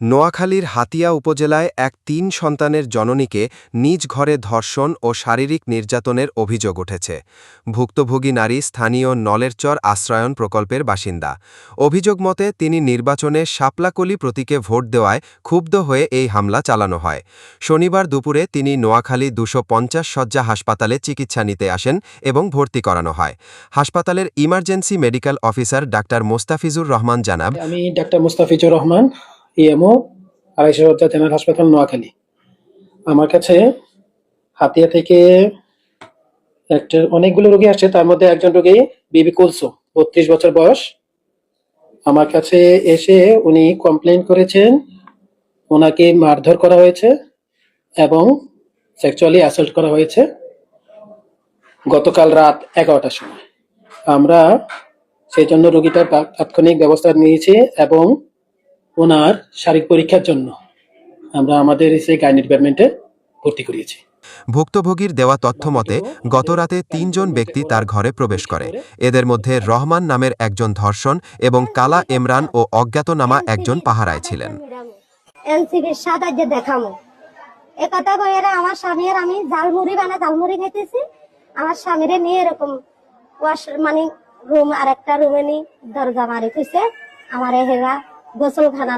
নোয়াখালীর হাতিয়া উপজেলায় এক ৩ সন্তানের জননীকে নিজ ঘরে ধর্ষণ ও শারীরিক নির্যাতনের অভিযোগ উঠেছে। ভুক্তভোগী নারী স্থানীয় নলেরচর আশ্রয়ন প্রকল্পের বাসিন্দা। অভিযোগ মতে তিনি নির্বাচনে শাপলাকলি প্রতীকে ভোট দেওয়ায় ক্ষুব্ধ হয়ে এই হামলা চালানো হয়। শনিবার দুপুরে তিনি নোয়াখালী ২৫০ শয্যা হাসপাতালে চিকিৎসা নিতে আসেন এবং ভর্তি করানো হয়। হাসপাতালের emergency medical officer doctor Mostafizur Rahman জানাব, আমি ডাক্তার মোস্তাফিজুর রহমান, ইএমও ২৫০ শয্যা জেনারেল হাসপাতাল নোয়াখালী। আমার কাছে হাতিয়া থেকে অনেকগুলো রোগী আসছে, তার মধ্যে একজন রোগী বিবি কুলসুম, ৩২ বছর বয়স। আমার কাছে এসে উনি কমপ্লেন করেছেন ওনাকে মারধর করা হয়েছে এবং সেক্সুয়ালি অ্যাসল্ট করা হয়েছে গতকাল রাত ১১টার সময়। আমরা সেই জন্য রোগীটার তাৎক্ষণিক ব্যবস্থা নিয়েছি এবং ওনার শারীরিক পরীক্ষার জন্য আমরা আমাদের সেই গাইনি ডিপার্টমেন্টে ভর্তি করিয়েছি। ভুক্তভোগীর দেওয়া তথ্য মতে গতরাতে ৩ জন ব্যক্তি তার ঘরে প্রবেশ করে। এদের মধ্যে রহমান নামের একজন ধর্ষণ এবং কালা এমরান ও অজ্ঞাতনামা একজন পাহারায় ছিলেন। আমার স্বামীর আমি ঝালমুড়ি খাইতেছি, আমার স্বামীরে নিয়ে এরকম মানে রুম আর একটা রুমে নি দরজা মারি থইছে। আমার হেরা গোসলখানা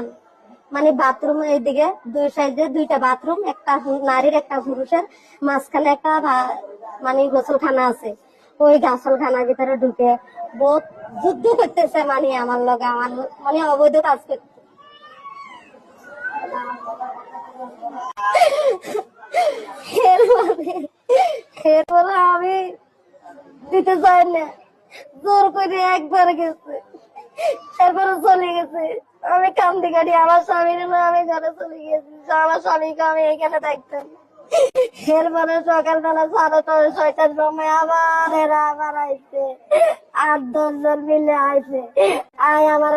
মানে বাথরুম, এইদিকে দুই সাইডে দুইটা বাথরুম, একটা নারীর একটা পুরুষের, মাঝখানে একটা মানে গোসলখানা আছে। ওই গোসলখানার ভিতরে ঢুকে বহুত যুদ্ধ করতেছে, মানে আমার লগে আমার মানে অবৈধ কাজ করতে। এরপরে আমি দিতে চাই না, জোর করে একবার গেছে, এরপরে চলে গেছে। আমি কান্দি কাটি আমার স্বামীর আমি ঘরে চলে গেছি, আমার স্বামীকে আমি এখানে দেখতাম। এরপরে সকালবেলা ৬:৩০-৬টার সময় আবার এরা আবার আইছে, ৮-১০ জন মিলে আইছে। আমার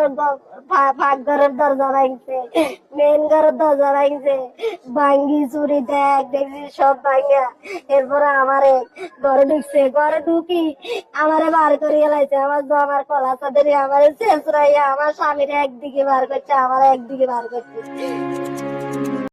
ঘরের দরজা ভাঙছে, মেন ঘরের দরজা ভাঙছে, ভাঙ্গি চুরি দেখছি সব ভাঙ্গা। এরপরে আমারে ঘরে ঢুকছে, ঘরে ঢুকি আমারে বার করিয়ে লাইছে। আমার কলা চাঁদের আমারে শেষ রাইয়া আমার স্বামীর একদিকে বার করছে, আমার একদিকে বার করছে।